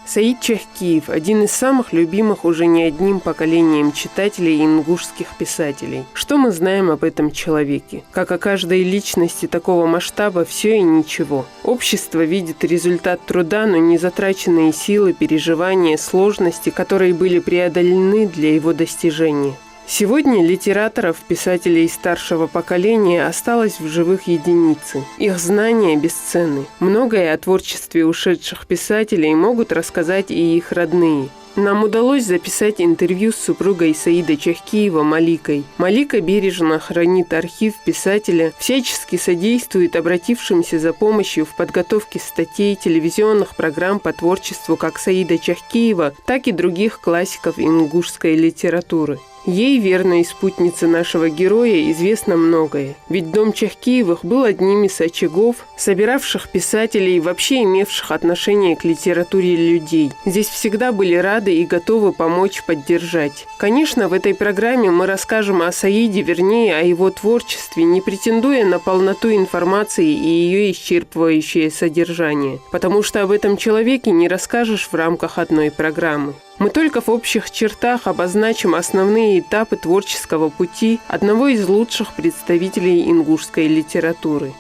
Саид Чахкиев – один из самых любимых уже не одним поколением читателей и ингушских писателей. Что мы знаем об этом человеке? Как о каждой личности такого масштаба все и ничего. Общество видит результат труда, но не затраченные силы, переживания, сложности, которые были преодолены для его достижения. Сегодня литераторов, писателей старшего поколения осталось в живых единицы. Их знания бесценны. Многое о творчестве ушедших писателей могут рассказать и их родные. Нам удалось записать интервью с супругой Саида Чахкиева Маликой. Малика бережно хранит архив писателя, всячески содействует обратившимся за помощью в подготовке статей, телевизионных программ по творчеству как Саида Чахкиева, так и других классиков ингушской литературы. Ей, верной спутнице нашего героя, известно многое. Ведь дом Чахкиевых был одним из очагов, собиравших писателей, вообще имевших отношение к литературе людей. Здесь всегда были рады и готовы помочь, поддержать. Конечно, в этой программе мы расскажем о Саиде, вернее, о его творчестве, не претендуя на полноту информации и ее исчерпывающее содержание. Потому что об этом человеке не расскажешь в рамках одной программы. Мы только в общих чертах обозначим основные этапы творческого пути одного из лучших представителей ингушской литературы.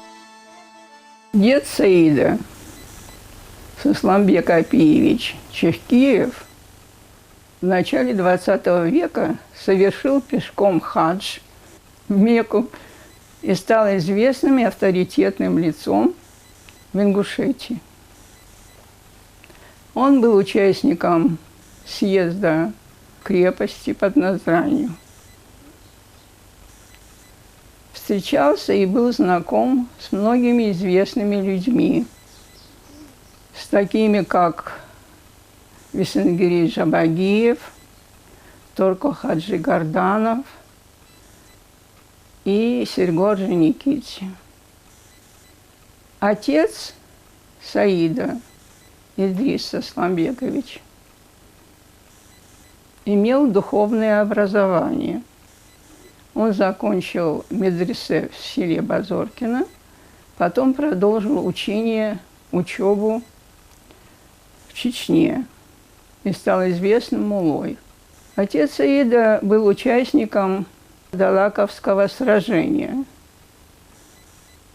Дед Саида, Сусламбек Апиевич Чахкиев, в начале XX века совершил пешком хадж в Мекку и стал известным и авторитетным лицом в Ингушетии. Он был участником съезда крепости под Назранью. Встречался и был знаком с многими известными людьми, с такими как Висенгирей Жабагиев, Торко Хаджи Гарданов и Сергор Женикити. Отец Саида, Идрис Сусламбекович, имел духовное образование. Он закончил медресе в селе Базоркино, потом продолжил учебу в Чечне и стал известным муллой. Отец Саида был участником Далаковского сражения,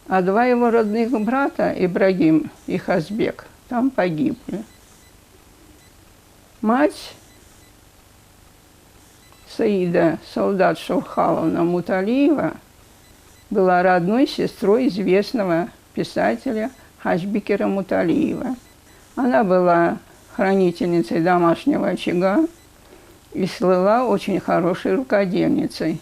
а два его родных брата, Ибрагим и Хазбек, там погибли. Мать Саида, солдат Шовхаловна Муталиева, была родной сестрой известного писателя Хаджбекера Муталиева. Она была хранительницей домашнего очага и слыла очень хорошей рукодельницей.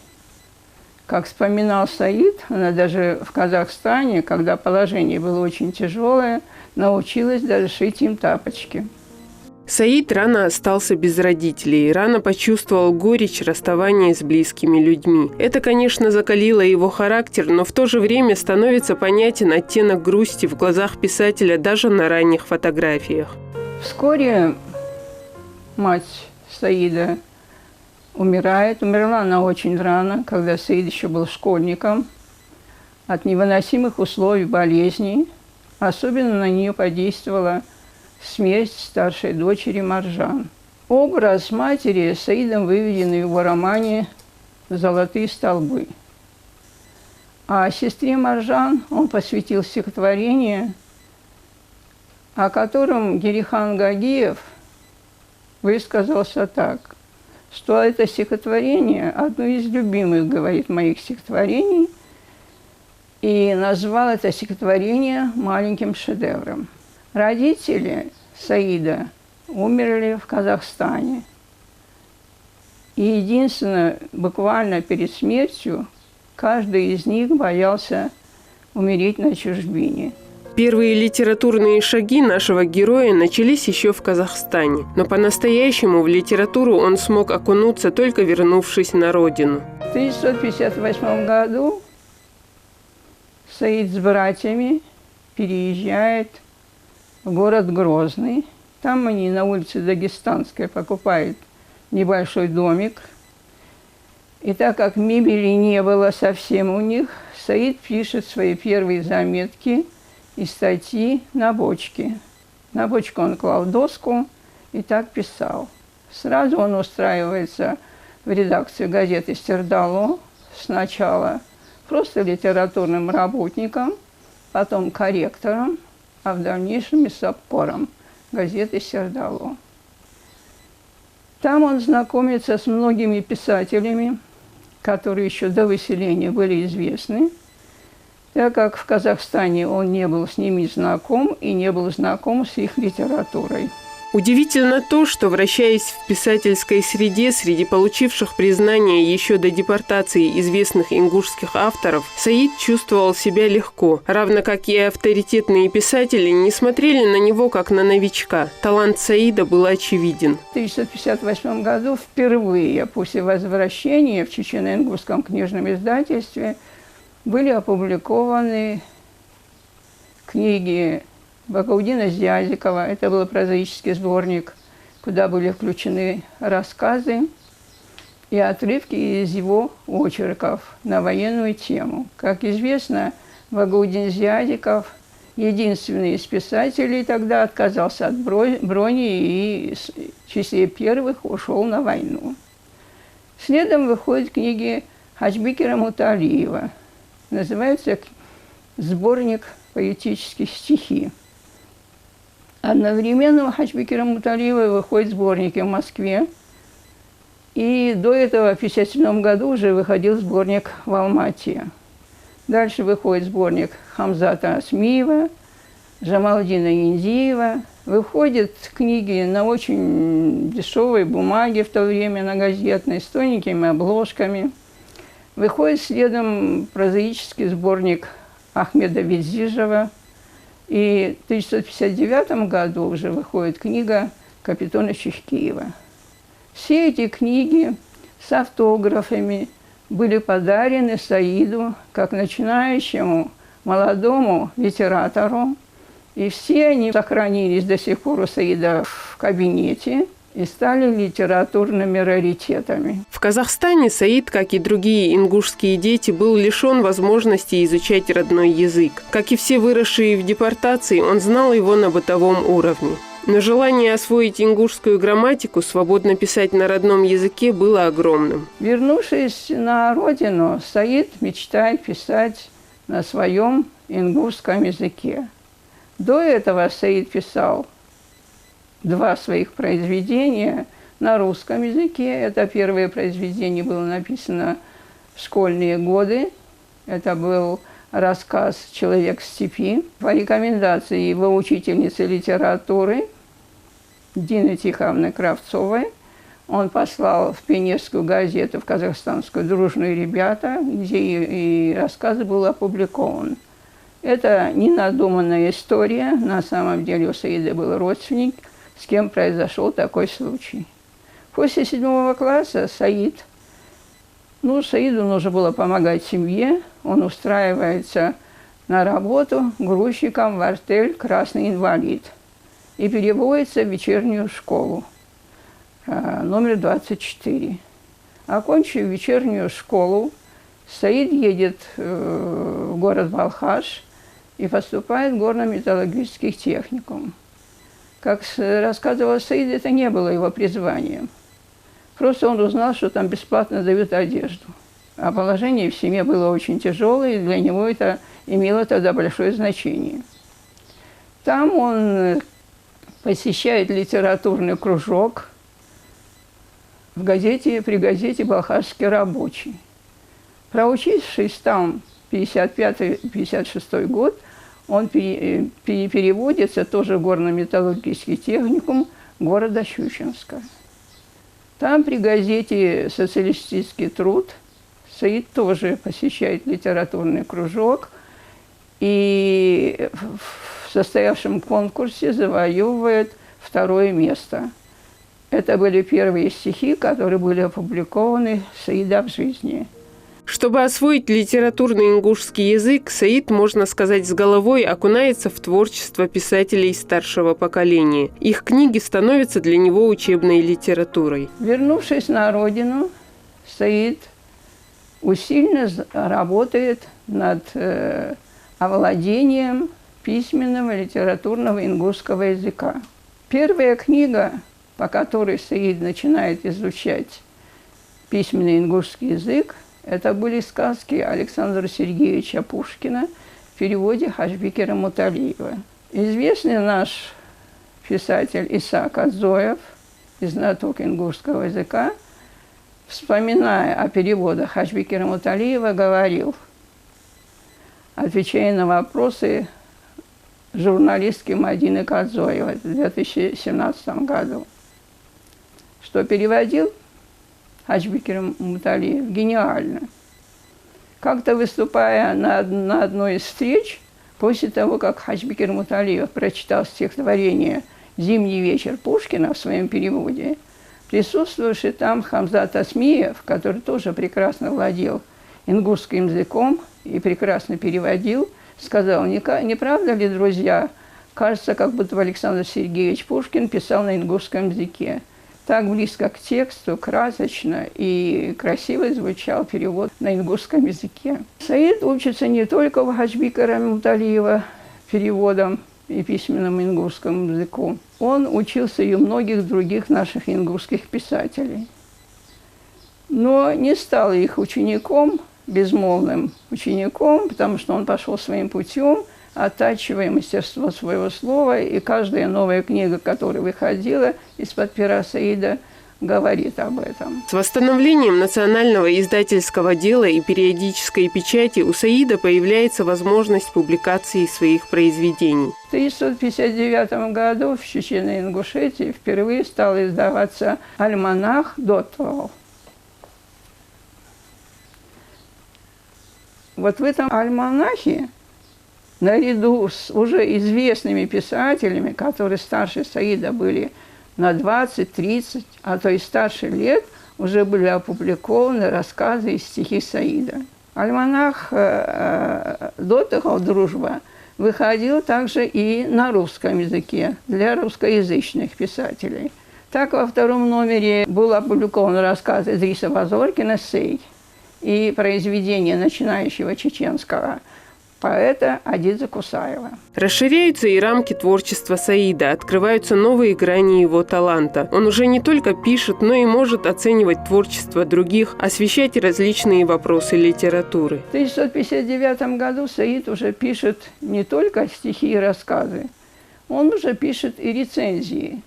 Как вспоминал Саид, она даже в Казахстане, когда положение было очень тяжелое, научилась даже шить им тапочки. Саид рано остался без родителей, рано почувствовал горечь расставания с близкими людьми. Это, конечно, закалило его характер, но в то же время становится понятен оттенок грусти в глазах писателя даже на ранних фотографиях. Вскоре мать Саида умирает. Умерла она очень рано, когда Саид еще был школьником, от невыносимых условий болезней. Особенно на нее подействовала смерть старшей дочери Маржан. Образ матери Саидом выведен в его романе «Золотые столбы». А сестре Маржан он посвятил стихотворение, о котором Гирихан Гагиев высказался так, что это стихотворение одно из любимых, говорит, моих стихотворений, и назвал это стихотворение маленьким шедевром. Родители Саида умерли в Казахстане. И единственное, буквально перед смертью, каждый из них боялся умереть на чужбине. Первые литературные шаги нашего героя начались еще в Казахстане, но по-настоящему в литературу он смог окунуться, только вернувшись на родину. В 1958 году Саид с братьями переезжает в город Грозный. Там они на улице Дагестанской покупают небольшой домик. И так как мебели не было совсем у них, Саид пишет свои первые заметки и статьи на бочке. На бочку он клал доску и так писал. Сразу он устраивается в редакцию газеты «Сердало». Сначала просто литературным работником, потом корректором, а в дальнейшем и саппором газеты «Сердало». Там он знакомится с многими писателями, которые еще до выселения были известны, так как в Казахстане он не был с ними знаком и не был знаком с их литературой. Удивительно то, что, вращаясь в писательской среде среди получивших признание еще до депортации известных ингушских авторов, Саид чувствовал себя легко, равно как и авторитетные писатели не смотрели на него как на новичка. Талант Саида был очевиден. В 1958 году впервые после возвращения в Чечено-Ингушском книжном издательстве были опубликованы книги Багаудина Зязикова. Это был прозаический сборник, куда были включены рассказы и отрывки из его очерков на военную тему. Как известно, Багаудин Зязиков, единственный из писателей, тогда отказался от брони и в числе первых ушел на войну. Следом выходят книги Хаджбекира Муталиева. Называется «Сборник поэтических стихи». Одновременно у Хаджбекира Муталиева выходят сборники в Москве. И до этого в 1957 году уже выходил сборник в Алмате. Дальше выходит сборник Хамзата Асмиева, Джамалдина Индиева. Выходят книги на очень дешевой бумаге в то время, на газетной, с тоненькими обложками. Выходит следом прозаический сборник Ахмеда Ведзижева. И в 1959 году уже выходит книга Капитона Чехкиева. Все эти книги с автографами были подарены Саиду как начинающему молодому литератору. И все они сохранились до сих пор у Саида в кабинете и стали литературными раритетами. В Казахстане Саид, как и другие ингушские дети, был лишен возможности изучать родной язык. Как и все выросшие в депортации, он знал его на бытовом уровне. Но желание освоить ингушскую грамматику, свободно писать на родном языке, было огромным. Вернувшись на родину, Саид мечтает писать на своем ингушском языке. До этого Саид писал 2 своих произведения на русском языке. Это первое произведение было написано в школьные годы. Это был рассказ «Человек в степи». По рекомендации его учительницы литературы Дины Тихоновны Кравцовой он послал в пионерскую газету, в казахстанскую «Дружные ребята», где и рассказ был опубликован. Это ненадуманная история. На самом деле у Саида был родственник, с кем произошел такой случай. После 7 класса Саиду нужно было помогать семье. Он устраивается на работу грузчиком в артель «Красный инвалид» и переводится в вечернюю школу, номер 24. Окончив вечернюю школу, Саид едет в город Балхаш и поступает в горно-металлургический техникум. Как рассказывал Саид, это не было его призванием. Просто он узнал, что там бесплатно дают одежду. А положение в семье было очень тяжелое, и для него это имело тогда большое значение. Там он посещает литературный кружок при газете «Балхашский рабочий». Проучившись там 55-56 год, он переводится тоже в горно-металлургический техникум города Щучинска. Там при газете «Социалистический труд» Саид тоже посещает литературный кружок и в состоявшем конкурсе завоевывает 2-е место. Это были первые стихи, которые были опубликованы Саида в жизни. Чтобы освоить литературный ингушский язык, Саид, можно сказать, с головой окунается в творчество писателей старшего поколения. Их книги становятся для него учебной литературой. Вернувшись на родину, Саид усиленно работает над овладением письменного литературного ингушского языка. Первая книга, по которой Саид начинает изучать письменный ингушский язык, это были сказки Александра Сергеевича Пушкина в переводе Хачбекера Муталиева. Известный наш писатель Исаак Адзоев, знаток ингушского языка, вспоминая о переводах Хачбекера Муталиева, говорил, отвечая на вопросы журналистки Мадины Кадзоевой в 2017 году, что переводил Хачбекер Муталиев гениально. Как-то выступая на одной из встреч, после того, как Хачбекер Муталиев прочитал стихотворение «Зимний вечер» Пушкина в своем переводе, присутствовавший там Хамзат Асмиев, который тоже прекрасно владел ингушским языком и прекрасно переводил, сказал: не правда ли, друзья, кажется, как будто Александр Сергеевич Пушкин писал на ингушском языке. Так близко к тексту, красочно и красиво звучал перевод на ингушском языке. Саид учится не только у Хачбекера Муталиева переводом и письменному ингушскому языку. Он учился и у многих других наших ингушских писателей. Но не стал их учеником, безмолвным учеником, потому что он пошел своим путем, оттачивая мастерство своего слова, и каждая новая книга, которая выходила из-под пера Саида, говорит об этом. С восстановлением национального издательского дела и периодической печати у Саида появляется возможность публикации своих произведений. В 1959 году в Чечне и Ингушетии впервые стал издаваться альманах «Дотвал». Вот в этом альманахе, наряду с уже известными писателями, которые старше Саида были на 20, 30, а то и старше лет, уже были опубликованы рассказы и стихи Саида. Альманах «Дотыхал. Дружба» выходил также и на русском языке для русскоязычных писателей. Так, во 2-м номере был опубликован рассказ Идриса Базоркина «Сей» и произведение начинающего чеченского поэта Адидзе Кусаева. Расширяются и рамки творчества Саида, открываются новые грани его таланта. Он уже не только пишет, но и может оценивать творчество других, освещать различные вопросы литературы. В 1959 году Саид уже пишет не только стихи и рассказы, он уже пишет и рецензии,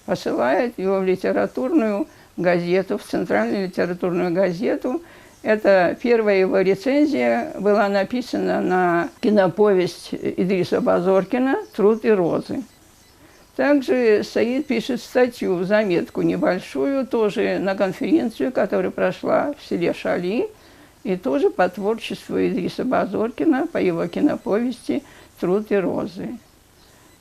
посылает его в литературную газету, в центральную литературную газету. Это первая его рецензия была написана на киноповесть Идриса Базоркина «Труд и розы». Также Саид пишет статью, заметку небольшую, тоже на конференцию, которая прошла в селе Шали, и тоже по творчеству Идриса Базоркина, по его киноповести «Труд и розы».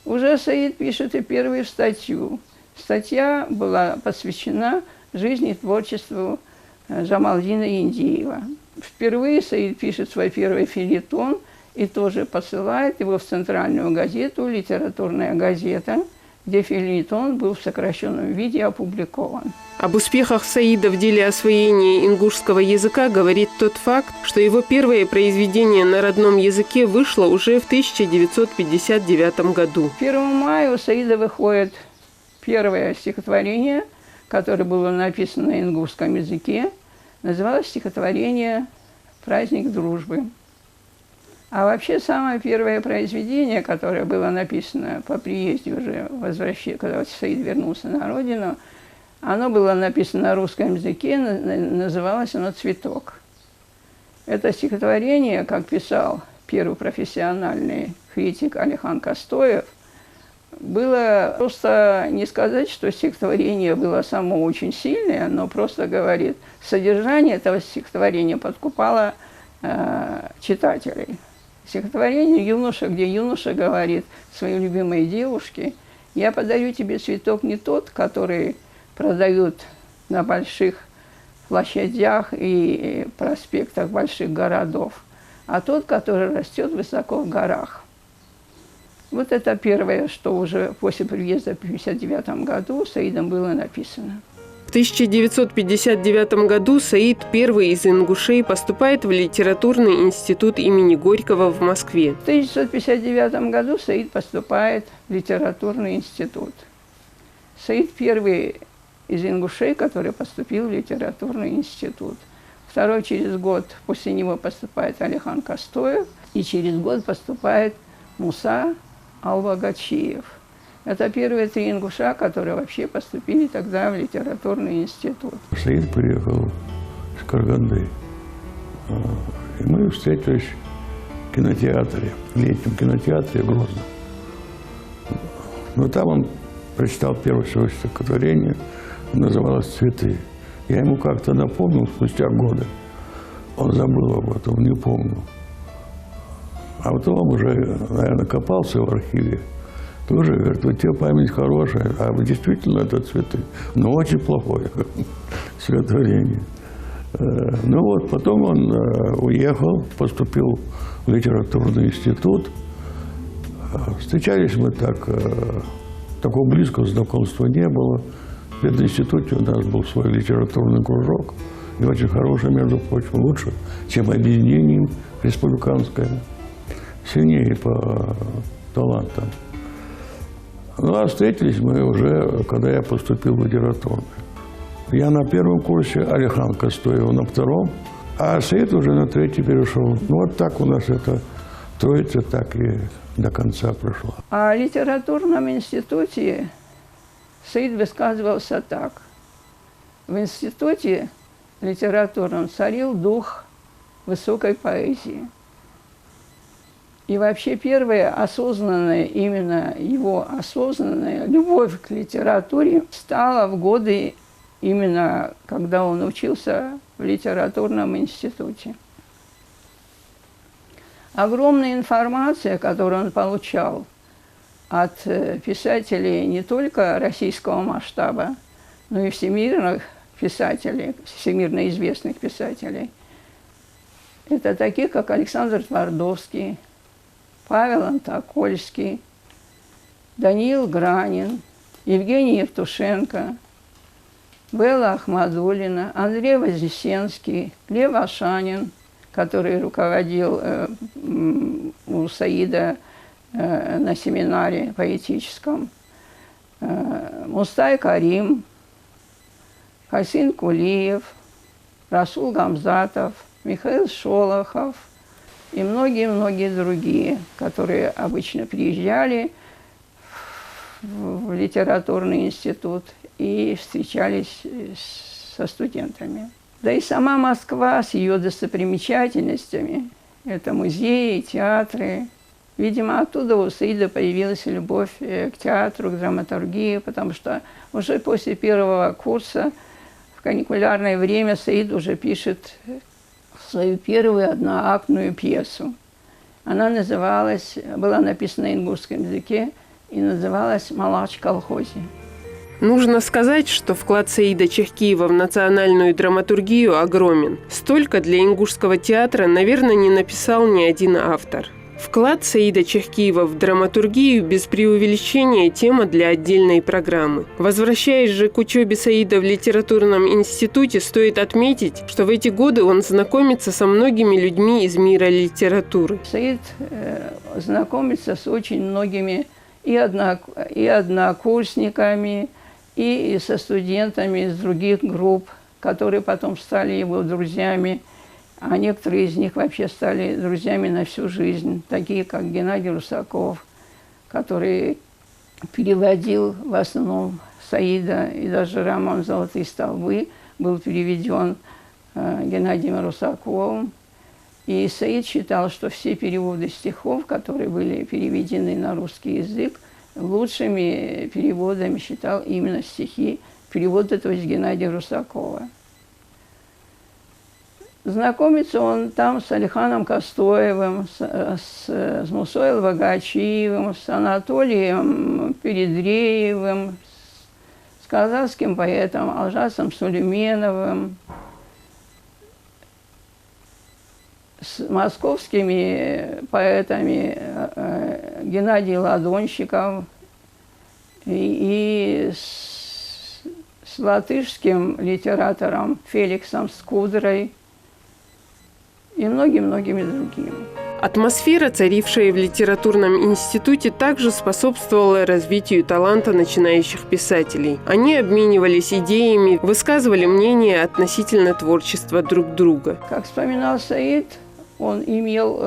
Уже Саид пишет и первую статью. Статья была посвящена жизни и творчеству Джамалдина Индиева. Впервые Саид пишет свой первый фельетон и тоже посылает его в центральную газету «Литературная газета», где фельетон был в сокращенном виде опубликован. Об успехах Саида в деле освоения ингушского языка говорит тот факт, что его первое произведение на родном языке вышло уже в 1959 году. 1 мая у Саида выходит первое стихотворение, которое было написано на ингушском языке, называлось стихотворение «Праздник дружбы». А вообще самое первое произведение, которое было написано по приезде уже, когда Саид вернулся на родину, оно было написано на русском языке, называлось оно «Цветок». Это стихотворение, как писал первый профессиональный критик Алихан Костоев, было просто не сказать, что стихотворение было само очень сильное, но просто говорит, содержание этого стихотворения подкупало читателей. Стихотворение «Юноша», где юноша говорит своей любимой девушке: «Я подарю тебе цветок не тот, который продают на больших площадях и проспектах больших городов, а тот, который растет высоко в горах». Вот это первое, что уже после приезда в 1959 году Саидом было написано. В 1959 году Саид, первый из ингушей, поступает в литературный институт имени Горького в Москве. В 1959 году Саид поступает в литературный институт. Саид первый из ингушей, который поступил в литературный институт. Второй через год после него поступает Алихан Костоев, и через год поступает Муса Албагачиев. Это первые три ингуша, которые вообще поступили тогда в литературный институт. Саид приехал из Караганды, и мы встретились в кинотеатре, в летнем кинотеатре Грозно. Но там он прочитал первое свое стихотворение, называлось «Цветы». Я ему как-то напомнил спустя годы. Он забыл об этом, не помнил. А потом уже, наверное, копался в архиве. Тоже говорит: у тебя память хорошая, а действительно это «Цветы». Но очень плохое стихотворение. Ну вот, потом он уехал, поступил в литературный институт. Встречались мы так, такого близкого знакомства не было. В этом институте у нас был свой литературный кружок, и очень хороший, между прочим, лучше, чем объединение республиканское, сильнее по талантам. Ну, а встретились мы уже, когда я поступил в литературный. Я на первом курсе, Алихан Костоев на втором, а Саид уже на третий перешел. Ну, вот так у нас эта троица так и до конца прошла. А в литературном институте Саид высказывался так. В институте литературном царил дух высокой поэзии. И вообще первая осознанная, именно его осознанная любовь к литературе стала в годы, именно когда он учился в литературном институте. Огромная информация, которую он получал от писателей не только российского масштаба, но и всемирных писателей, всемирно известных писателей. Это такие, как Александр Твардовский, Павел Антокольский, Даниил Гранин, Евгений Евтушенко, Белла Ахмадуллина, Андрей Вознесенский, Лев Ашанин, который руководил у Саида на семинаре поэтическом, Мустай Карим, Хасин Кулиев, Расул Гамзатов, Михаил Шолохов и многие-многие другие, которые обычно приезжали в литературный институт и встречались со студентами. Да и сама Москва с ее достопримечательностями, это музеи, театры. Видимо, оттуда у Саида появилась любовь к театру, к драматургии, потому что уже после первого курса в каникулярное время Саид уже пишет свою первую одноактную пьесу. Она называлась, была написана на ингушском языке и называлась «Малач в колхозе». Нужно сказать, что вклад Саида Чехкиева в национальную драматургию огромен. Столько для ингушского театра, наверное, не написал ни один автор. Вклад Саида Чехкиева в драматургию без преувеличения тема для отдельной программы. Возвращаясь же к учебе Саида в литературном институте, стоит отметить, что в эти годы он знакомится со многими людьми из мира литературы. Саид знакомится с очень многими и однокурсниками, и со студентами из других групп, которые потом стали его друзьями. А некоторые из них вообще стали друзьями на всю жизнь, такие как Геннадий Русаков, который переводил в основном Саида, и даже роман «Золотые столбы» был переведен Геннадием Русаковым. И Саид считал, что все переводы стихов, которые были переведены на русский язык, лучшими переводами считал именно стихи, переводы, то есть Геннадия Русакова. Знакомится он там с Алиханом Костоевым, с Мусой Вагачиевым, с Анатолием Передреевым, с казахским поэтом Алжасом Сулейменовым, с московскими поэтами Геннадий Ладонщиков и с латышским литератором Феликсом Скудрой и многими-многими другими. Атмосфера, царившая в литературном институте, также способствовала развитию таланта начинающих писателей. Они обменивались идеями, высказывали мнения относительно творчества друг друга. Как вспоминал Саид, он имел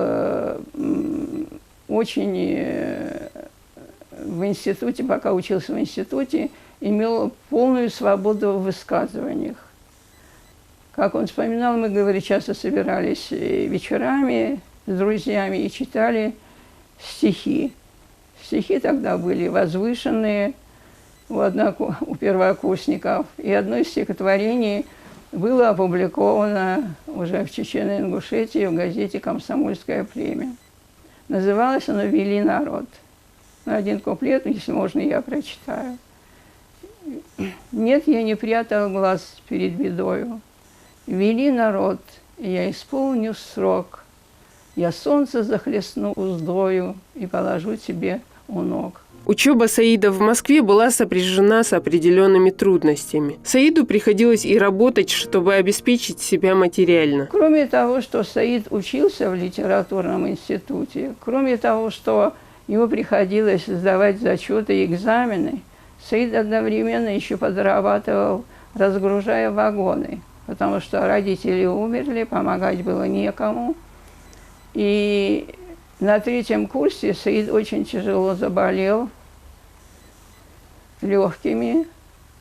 в институте, пока учился в институте, имел полную свободу в высказываниях. Как он вспоминал, мы, говорит, часто собирались вечерами с друзьями и читали стихи. Стихи тогда были возвышенные у первокурсников. И одно из стихотворений было опубликовано уже в Чечено-Ингушетии в газете «Комсомольское племя». Называлось оно «Вели народ». Один куплет, если можно, я прочитаю. «Нет, я не прятал глаз перед бедою. Вели народ, и я исполню срок. Я солнце захлестну уздою и положу тебе у ног». Учеба Саида в Москве была сопряжена с определенными трудностями. Саиду приходилось и работать, чтобы обеспечить себя материально. Кроме того, что Саид учился в литературном институте, кроме того, что ему приходилось сдавать зачеты и экзамены, Саид одновременно еще подрабатывал, разгружая вагоны, потому что родители умерли, помогать было некому. И на 3-м курсе Саид очень тяжело заболел легкими.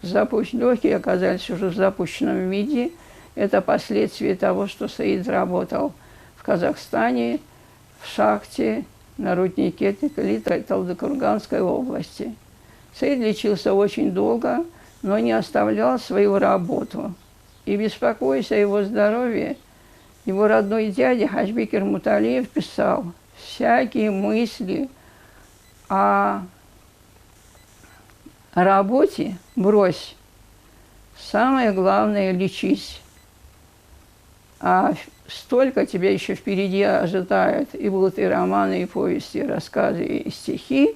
Легкие оказались уже в запущенном виде. Это последствия того, что Саид работал в Казахстане, в шахте, на руднике Талдыкурганской области. Саид лечился очень долго, но не оставлял свою работу. И, беспокоясь о его здоровье, его родной дядя Хаджбекир Муталиев писал: «Всякие мысли о работе брось. Самое главное – лечись. А столько тебя еще впереди ожидает. И будут и романы, и повести, и рассказы, и стихи.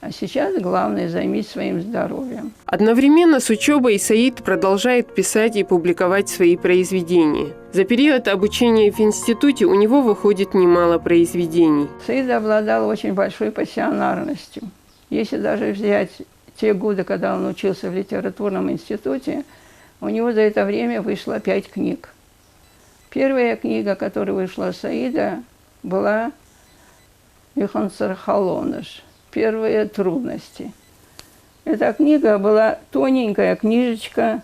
А сейчас главное – займись своим здоровьем». Одновременно с учебой Саид продолжает писать и публиковать свои произведения. За период обучения в институте у него выходит немало произведений. Саид обладал очень большой пассионарностью. Если даже взять те годы, когда он учился в литературном институте, у него за это время вышло 5 книг. Первая книга, которая вышла у Саида, была «Ихансар Халоныш. Первые трудности». Эта книга была тоненькая книжечка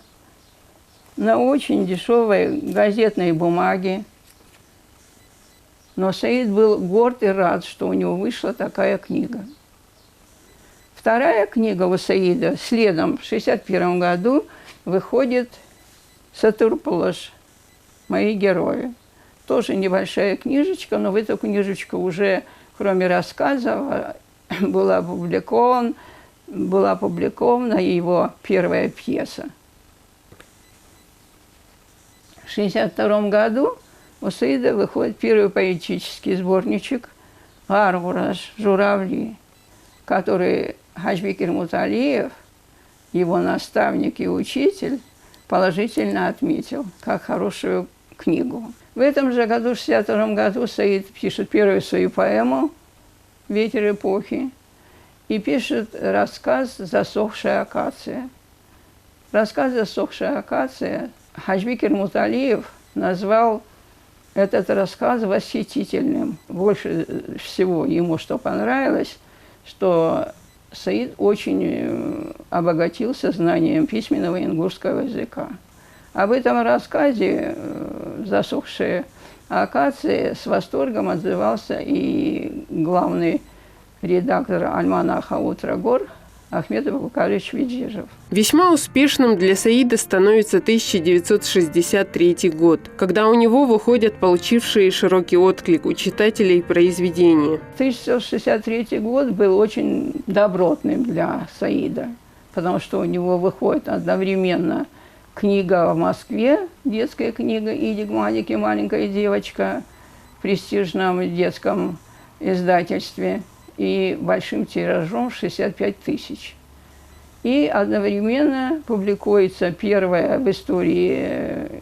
на очень дешевой газетной бумаге. Но Саид был горд и рад, что у него вышла такая книга. Вторая книга у Саида следом в 1961 году выходит «Сатурпулаш. Мои герои». Тоже небольшая книжечка, но в эту книжечку уже, кроме рассказов, была опубликована его первая пьеса. В 1962 году у Саида выходит первый поэтический сборничек «Аргураш. Журавли», который Хаджбекир Муталиев, его наставник и учитель, положительно отметил как хорошую книгу. В этом же году, в 1962 году, Саид пишет первую свою поэму «Ветер эпохи» и пишет рассказ «Засохшая акация». Рассказ «Засохшая акация» Хаджбекир Муталиев назвал этот рассказ восхитительным. Больше всего ему что понравилось, что Саид очень обогатился знанием письменного ингушского языка. Об этом рассказе «Засохшая акация» с восторгом отзывался и главный редактор альманаха «Утро гор» Ахмед Абубакарович Ведижев. Весьма успешным для Саида становится 1963 год, когда у него выходят получившие широкий отклик у читателей произведения. 1963 год был очень добротным для Саида, потому что у него выходит одновременно книга в Москве, детская книга «Идик, Малик и маленькая девочка» в престижном детском издательстве и большим тиражом 65 тысяч. И одновременно публикуется первая в истории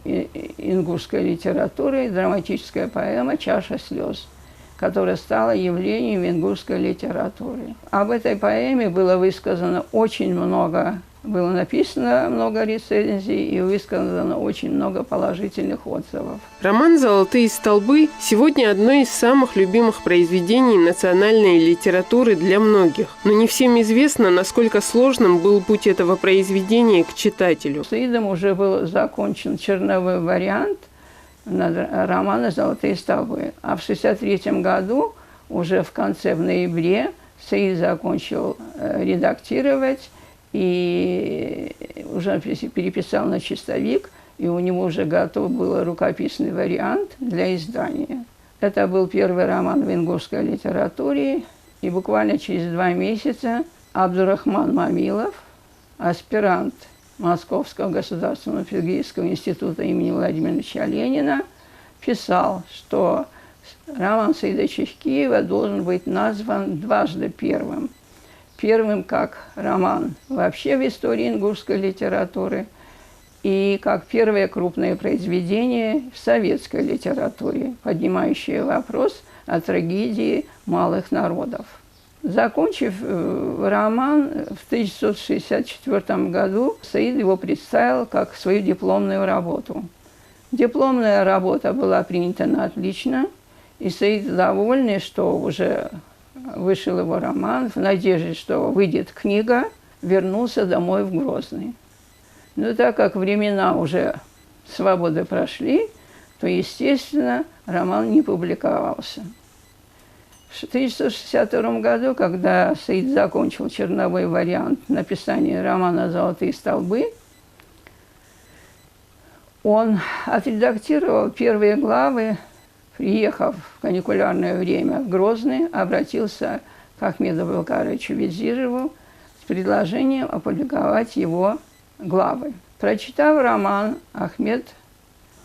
ингушской литературы драматическая поэма «Чаша слез», которая стала явлением ингушской литературы. Об этой поэме было высказано очень много, было написано много рецензий и высказано очень много положительных отзывов. Роман «Золотые столбы» сегодня одно из самых любимых произведений национальной литературы для многих. Но не всем известно, насколько сложным был путь этого произведения к читателю. Саидом уже был закончен черновой вариант романа «Золотые столбы». А в 1963 году, уже в ноябре, Саид закончил редактировать и уже переписал на чистовик, и у него уже готов был рукописный вариант для издания. Это был первый роман в ингушской литературе, и буквально через 2 месяца Абдурахман Мамилов, аспирант Московского государственного педагогического института имени Владимира Ильича Ленина, писал, что роман Саида Чехкиева должен быть назван дважды первым. Первым как роман вообще в истории ингушской литературы и как первое крупное произведение в советской литературе, поднимающее вопрос о трагедии малых народов. Закончив роман в 1964 году, Саид его представил как свою дипломную работу. Дипломная работа была принята на отлично, и Саид, довольный, что уже вышел его роман, в надежде, что выйдет книга, вернулся домой в Грозный. Но так как времена уже свободы прошли, то, естественно, роман не публиковался. В 1962 году, когда Саид закончил черновой вариант написания романа «Золотые столбы», он отредактировал первые главы, приехав в каникулярное время в Грозный, обратился к Ахмеду Абубакаровичу Ведижеву с предложением опубликовать его главы. Прочитав роман, Ахмед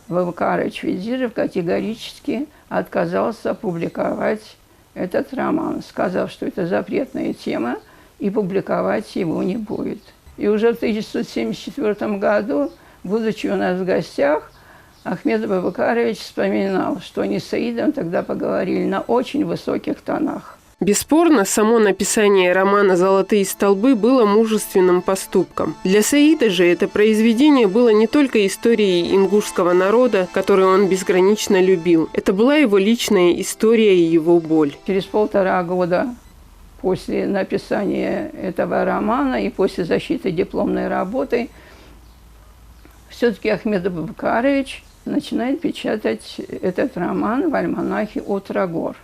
Абубакарович Ведижев категорически отказался публиковать этот роман, сказав, что это запретная тема и публиковать его не будет. И уже в 1974 году, будучи у нас в гостях, Ахмед Абубакарович вспоминал, что они с Саидом тогда поговорили на очень высоких тонах. Бесспорно, само написание романа «Золотые столбы» было мужественным поступком. Для Саида же это произведение было не только историей ингушского народа, который он безгранично любил. Это была его личная история и его боль. Через 1,5 года после написания этого романа и после защиты дипломной работы все-таки Ахмед Абубакарович начинает печатать этот роман в альманахе «Утрагор».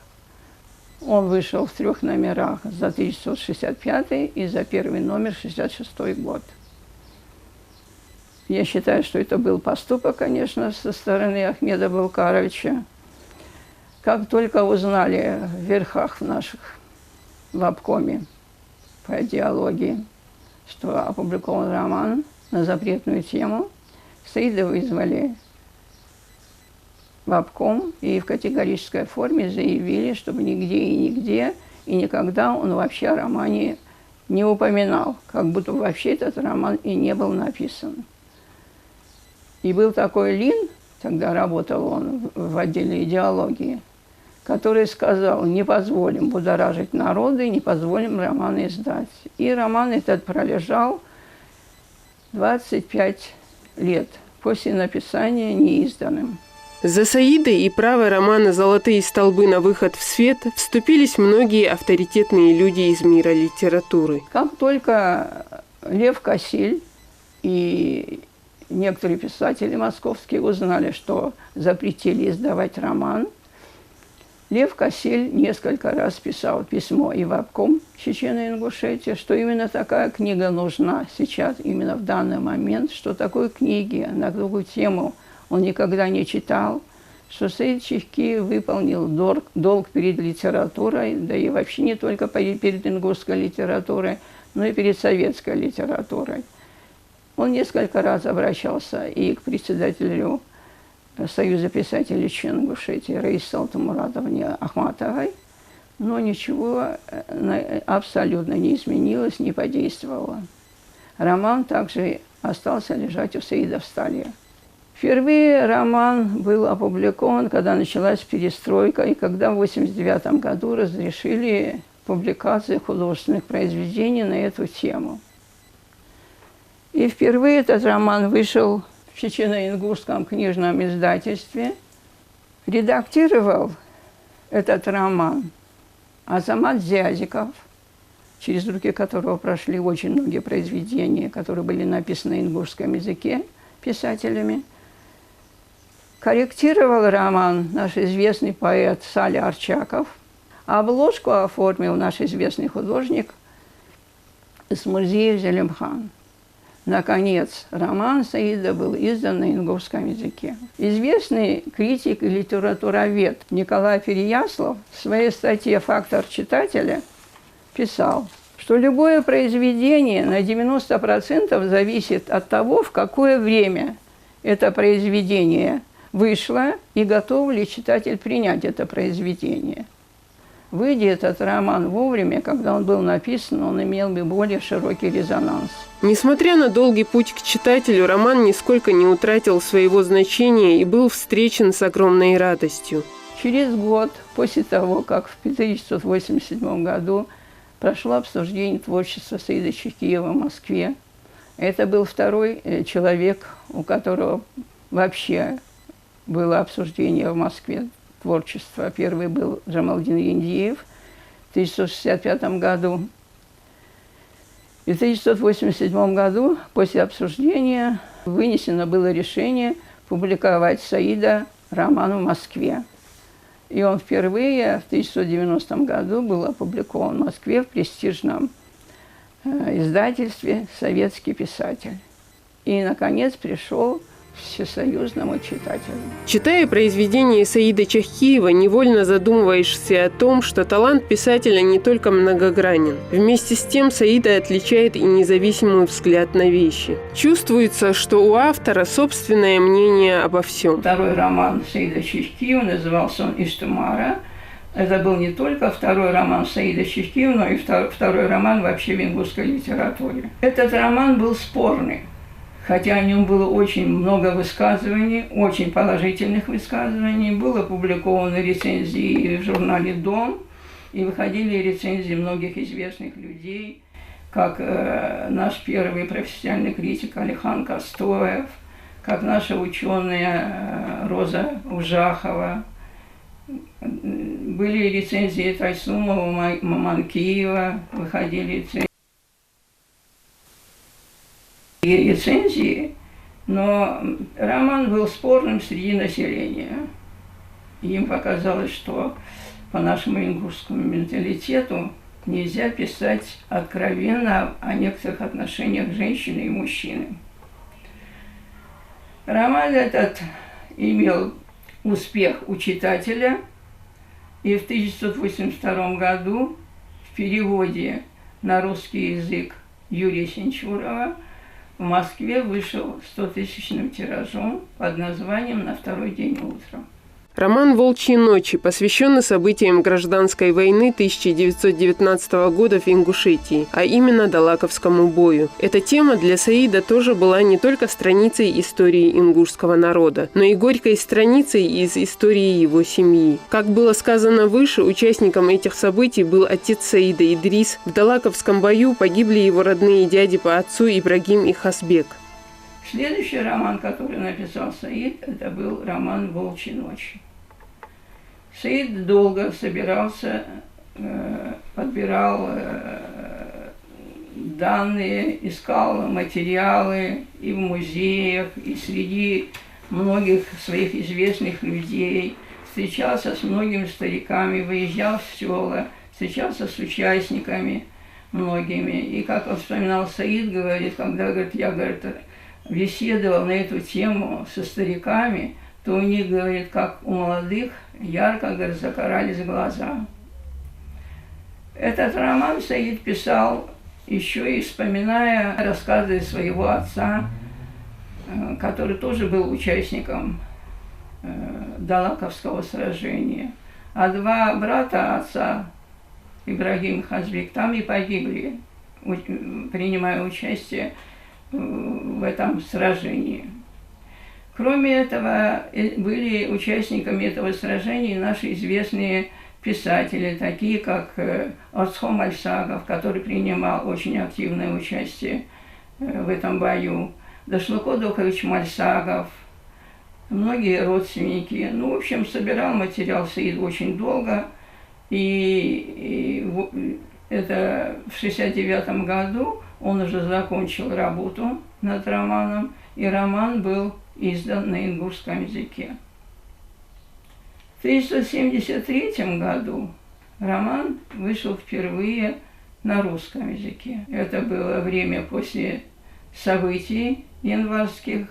Он вышел в 3 номерах за 1965 и за первый номер 1966 год. Я считаю, что это был поступок, конечно, со стороны Ахмеда Абубакаровича. Как только узнали в верхах наших в обкоме по идеологии, что опубликован роман на запретную тему, Саида вызвали в обком и в категорической форме заявили, чтобы нигде и никогда он вообще о романе не упоминал, как будто вообще этот роман и не был написан. И был такой Лин, тогда работал он в отделе идеологии, который сказал: не позволим будоражить народы, не позволим роман издать. И роман этот пролежал 25 лет после написания неизданным. За Саида и право романа «Золотые столбы» на выход в свет вступились многие авторитетные люди из мира литературы. Как только Лев Косиль и некоторые писатели московские узнали, что запретили издавать роман, Лев Коссель несколько раз писал письмо и в обком Чечено-Ингушетии, что именно такая книга нужна сейчас, именно в данный момент, что такой книги на такую тему он никогда не читал, что Саид Чехкиев выполнил долг перед литературой, да и вообще не только перед ингушской литературой, но и перед советской литературой. Он несколько раз обращался и к председателю Союза писателей Чечено-Ингушетии Раисе Салтанмуратовне Ахматовой, но ничего абсолютно не изменилось, не подействовало. Роман также остался лежать у Саида в столе. Впервые роман был опубликован, когда началась перестройка, и когда в 1989 году разрешили публикацию художественных произведений на эту тему. И впервые этот роман вышел в Чечено-Ингушском книжном издательстве. Редактировал этот роман Азамат Зязиков, через руки которого прошли очень многие произведения, которые были написаны на ингушском языке писателями. Корректировал роман наш известный поэт Саля Арчаков. Обложку оформил наш известный художник Исмурзиев Зелимхан. Наконец, роман Саида был издан на ингушском языке. Известный критик и литературовед Николай Переяслав в своей статье «Фактор читателя» писал, что любое произведение на 90% зависит от того, в какое время это произведение вышло и готов ли читатель принять это произведение. Выйдя этот роман вовремя, когда он был написан, он имел бы более широкий резонанс. Несмотря на долгий путь к читателю, роман нисколько не утратил своего значения и был встречен с огромной радостью. Через год после того, как в 1987 году прошло обсуждение творчества Саида Чехкиева в Москве, это был второй человек, у которого вообще было обсуждение в Москве творчества. Первый был Джамалдин Яндиев в 1965 году. И в 1987 году после обсуждения вынесено было решение публиковать Саида роман в Москве. И он впервые в 1990 году был опубликован в Москве в престижном издательстве «Советский писатель». И, наконец, пришел всесоюзному читателю. Читая произведения Саида Чехкиева, невольно задумываешься о том, что талант писателя не только многогранен. Вместе с тем Саида отличает и независимый взгляд на вещи. Чувствуется, что у автора собственное мнение обо всем. Второй роман Саида Чехкиева назывался он «Иштумара». Это был не только второй роман Саида Чехкиева, но и второй роман вообще в ингушской литературе. Этот роман был спорный. Хотя о нем было очень много высказываний, очень положительных высказываний. Было опубликованы рецензии в журнале «Дом», и выходили рецензии многих известных людей, как наш первый профессиональный критик Алихан Костоев, как наша ученая Роза Ужахова. Были рецензии Тайсумова, Маманкиева, выходили рецензии, но роман был спорным среди населения. Им показалось, что по нашему ингушскому менталитету нельзя писать откровенно о некоторых отношениях женщины и мужчины. Роман этот имел успех у читателя, и в 1982 году в переводе на русский язык Юрия Синчурова в Москве вышел 100-тысячным тиражом под названием «На второй день утром». Роман «Волчьи ночи» посвящен событиям гражданской войны 1919 года в Ингушетии, а именно Далаковскому бою. Эта тема для Саида тоже была не только страницей истории ингушского народа, но и горькой страницей из истории его семьи. Как было сказано выше, участником этих событий был отец Саида Идрис. В Далаковском бою погибли его родные дяди по отцу Ибрагим и Хасбек. Следующий роман, который написал Саид, это был роман «Волчьи ночи». Саид долго собирался, подбирал данные, искал материалы и в музеях, и среди многих своих известных людей. встречался с многими стариками, выезжал в села, встречался с участниками многими. И как он вспоминал, Саид говорит, когда, говорит, я, говорит, беседовал на эту тему со стариками, то у них, говорит, как у молодых, ярко, говорит, загорались глаза. Этот роман Саид писал еще и вспоминая рассказы своего отца, который тоже был участником Далаковского сражения. А два брата отца, Ибрагим и Хазбек, там и погибли, принимая участие в этом сражении. Кроме этого, были участниками этого сражения наши известные писатели, такие как Орсхом Альсагов, который принимал очень активное участие в этом бою, Дашлыко Духович Мальсагов, многие родственники. Ну, в общем, собирал материал Саид очень долго. И это в 1969 году он уже закончил работу над романом, и роман был издан на ингушском языке. В 1973 году роман вышел впервые на русском языке. Это было время после событий январских.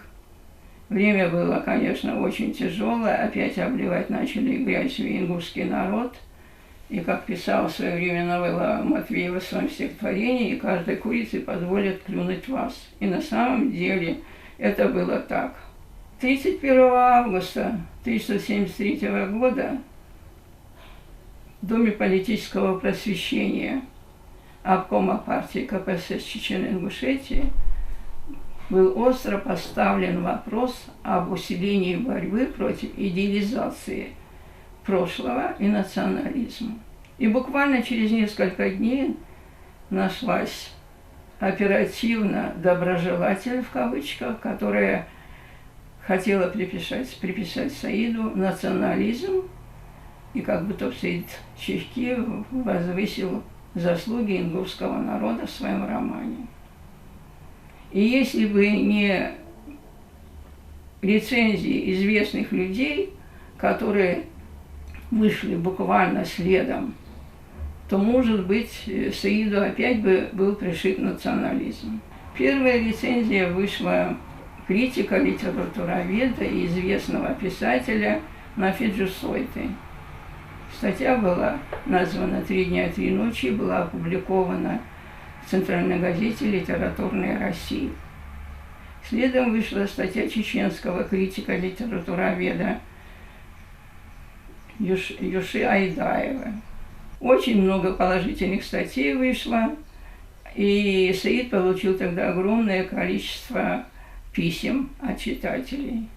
Время было, конечно, очень тяжелое. Опять обливать начали грязью ингушский народ. И, как писал в свое время новелла Матвеева в своем стихотворении, «И каждой курице позволят клюнуть вас». И на самом деле это было так. 31 августа 1973 года в Доме политического просвещения обкома партии КПСС Чечен-Ингушетии был остро поставлен вопрос об усилении борьбы против идеализации прошлого и национализма. И буквально через несколько дней нашлась оперативно доброжелатель, в кавычках, которая хотела приписать Саиду национализм, и как будто Саид Чехкиев возвысил заслуги ингушского народа в своем романе. И если бы не рецензии известных людей, которые вышли буквально следом, то, может быть, Саиду опять бы был пришит национализм. Первая рецензия вышла критика, литературоведа и известного писателя Нафиджу Сойты. Статья была названа «3 дня, 3 ночи» и была опубликована в Центральной газете «Литературная Россия». Следом вышла статья чеченского критика, литературоведа Юши Айдаева. Очень много положительных статей вышло, и Саид получил тогда огромное количество писем от читателей.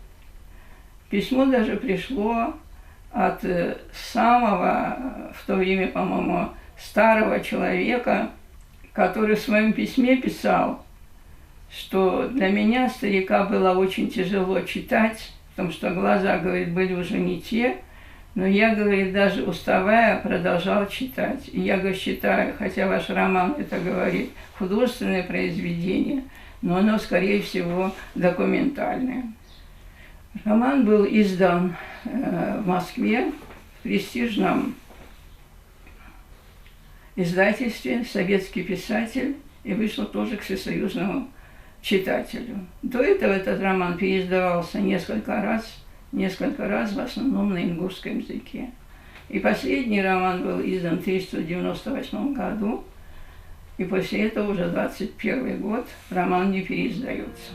Письмо даже пришло от самого, в то время, по-моему, старого человека, который в своем письме писал, что для меня, старика, было очень тяжело читать, потому что глаза, говорит, были уже не те, но я, говорит, даже уставая, продолжал читать. И я, говорит, считаю, хотя ваш роман, это, говорит, художественное произведение, но оно, скорее всего, документальное. Роман был издан в Москве в престижном издательстве «Советский писатель» и вышел тоже к всесоюзному читателю. До этого этот роман переиздавался несколько раз, в основном на ингушском языке. И последний роман был издан в 1998 году, и после этого уже 21 год роман не переиздается.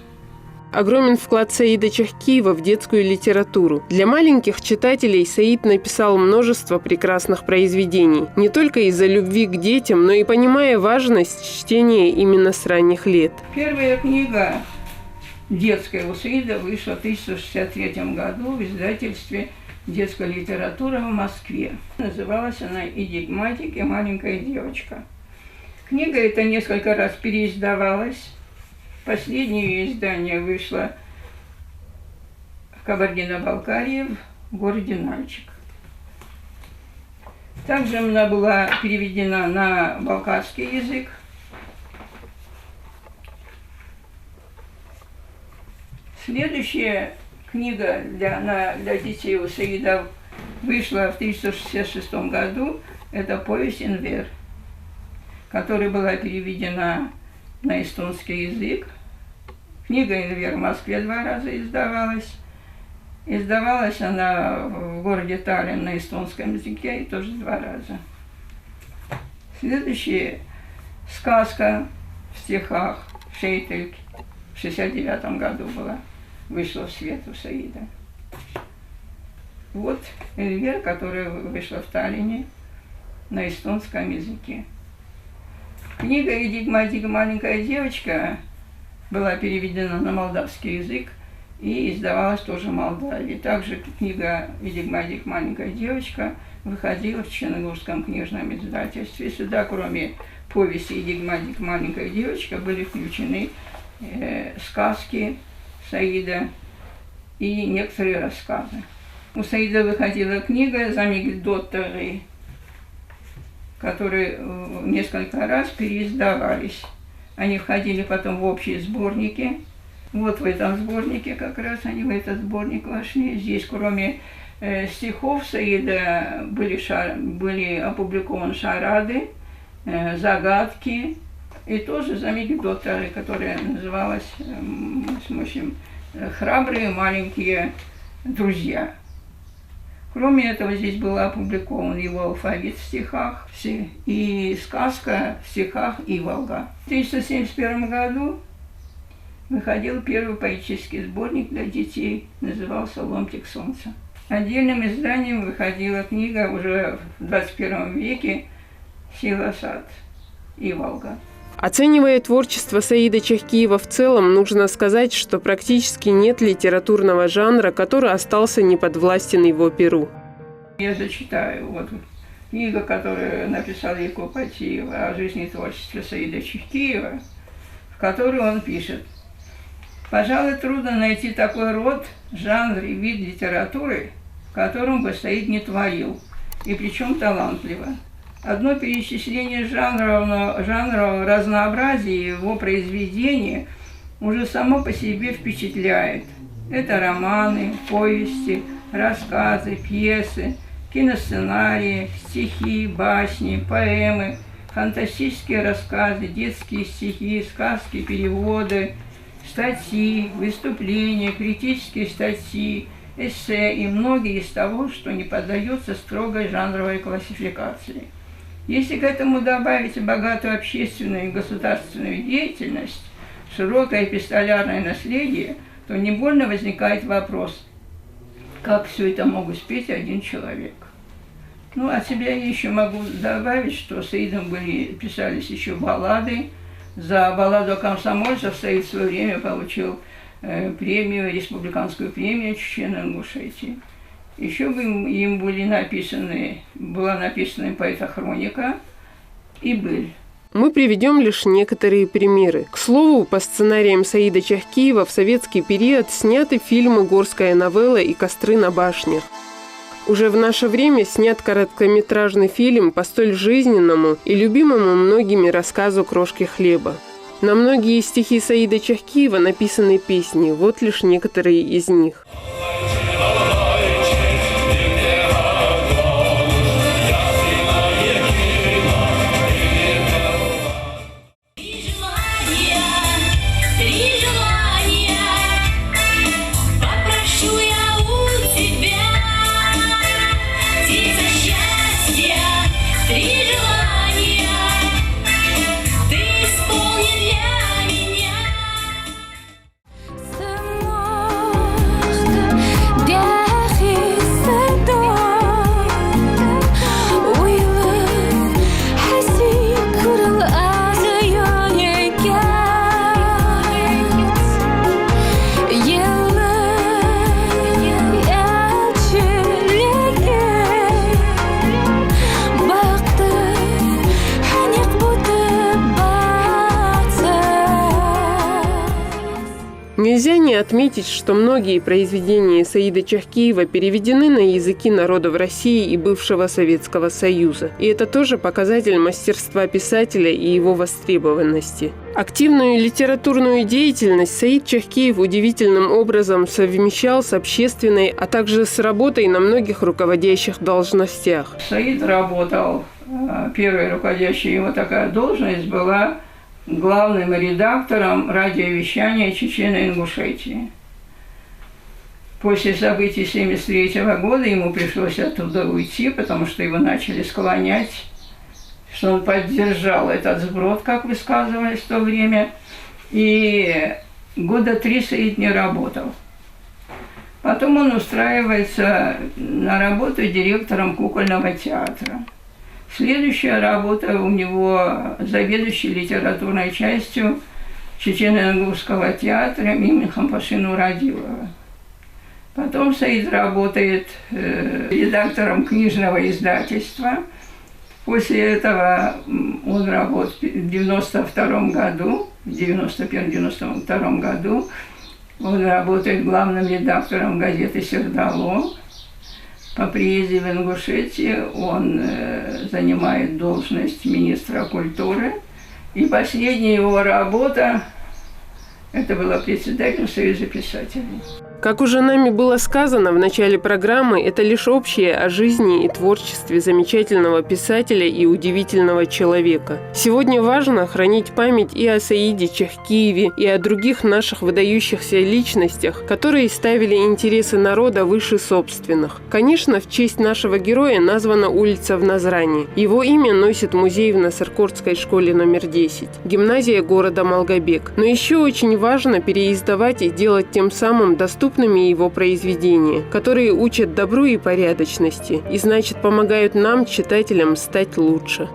Огромен вклад Саида Чехкиева в детскую литературу. Для маленьких читателей Саид написал множество прекрасных произведений, не только из-за любви к детям, но и понимая важность чтения именно с ранних лет. Первая книга детская у Саида вышла в 1963 году в издательстве «Детская литература» в Москве. Называлась она «Идигматик и маленькая девочка». Книга эта несколько раз переиздавалась. Последнее издание вышло в Кабардино-Балкарии, в городе Нальчик. Также она была переведена на балкарский язык. Следующая книга для детей у Саида вышла в 1966 году, это повесть «Энвер», которая была переведена на эстонский язык. Книга «Энвер» в Москве 2 раза издавалась. Издавалась она в городе Таллин на эстонском языке и тоже 2 раза. Следующая сказка в стихах «Шейтельк» в 1969 году была, вышла в свет у Саида. Вот «Энвер», которая вышла в Таллине на эстонском языке. Книга «Эдигма-Диг. Маленькая девочка» была переведена на молдавский язык и издавалась тоже в Молдавии. Также книга «Эдигма-Диг. Маленькая девочка» выходила в Черногорском книжном издательстве. Сюда, кроме повести «Эдигма-Диг. Маленькая девочка», были включены сказки Саида и некоторые рассказы. У Саида выходила книга «Замигдоттеры», которые несколько раз переиздавались. Они входили потом в общие сборники. Вот в этом сборнике как раз они в этот сборник вошли. Здесь, кроме стихов Саида, были опубликованы шарады, загадки и тоже замигдоттеры, которая называлась, в общем, «Храбрые маленькие друзья». Кроме этого, здесь был опубликован его алфавит в стихах и сказка в стихах Иволга. В 1971 году выходил первый поэтический сборник для детей, назывался «Ломтик солнца». Отдельным изданием выходила книга уже в 21 веке «Сила-сад» Иволга. Оценивая творчество Саида Чахкиева в целом, нужно сказать, что практически нет литературного жанра, который остался неподвластен его перу. Я зачитаю вот книгу, которую написал Якуб Атиев о жизни и творчестве Саида Чахкиева, в которой он пишет: «Пожалуй, трудно найти такой род, жанр и вид литературы, в котором бы Саид не творил, и причем талантливо. Одно перечисление жанрового разнообразия его произведений уже само по себе впечатляет. Это романы, повести, рассказы, пьесы, киносценарии, стихи, басни, поэмы, фантастические рассказы, детские стихи, сказки, переводы, статьи, выступления, критические статьи, эссе и многие из того, что не поддается строгой жанровой классификации. Если к этому добавить богатую общественную и государственную деятельность, широкое эпистолярное наследие, то невольно возникает вопрос, как все это мог успеть один человек. Ну, от себя я еще могу добавить, что Саидом писались еще баллады. За балладу о комсомольцах Саид в свое время получил премию, республиканскую премию Чечено-Ингушетии. Еще им была написана поэтохроника и «Быль». Мы приведем лишь некоторые примеры. К слову, по сценариям Саида Чахкиева в советский период сняты фильмы «Горская новелла» и «Костры на башнях». Уже в наше время снят короткометражный фильм по столь жизненному и любимому многими рассказу «Крошки хлеба». На многие стихи Саида Чахкиева написаны песни, вот лишь некоторые из них. отметить, что многие произведения Саида Чахкиева переведены на языки народов России и бывшего Советского Союза. И это тоже показатель мастерства писателя и его востребованности. Активную литературную деятельность Саид Чахкиев удивительным образом совмещал с общественной, а также с работой на многих руководящих должностях. Саид работал, первая руководящая его такая должность была главным редактором радиовещания Чечено-Ингушетии. После событий 1973 года ему пришлось оттуда уйти, потому что его начали склонять, что он поддержал этот сброд, как высказывались в то время, и года 3 Саид не работал. Потом он устраивается на работу директором кукольного театра. Следующая работа у него заведующий литературной частью Чечено-Ингушского театра имени Хампашина Радилова. Потом Саид работает редактором книжного издательства. После этого он работает в 1992 году, в 1991-1992 году он работает главным редактором газеты «Сердало». По приезде в Ингушетию он занимает должность министра культуры. И последняя его работа – это была председателем Союза писателей. Как уже нами было сказано в начале программы, это лишь общее о жизни и творчестве замечательного писателя и удивительного человека. Сегодня важно хранить память и о Саиде Чахкиеве, и о других наших выдающихся личностях, которые ставили интересы народа выше собственных. Конечно, в честь нашего героя названа улица в Назрани. Его имя носит музей в Насыркордской школе номер 10, гимназия города Малгобек. Но еще очень важно переиздавать и делать тем самым доступными его произведения, которые учат добру и порядочности и, значит, помогают нам, читателям, стать лучше.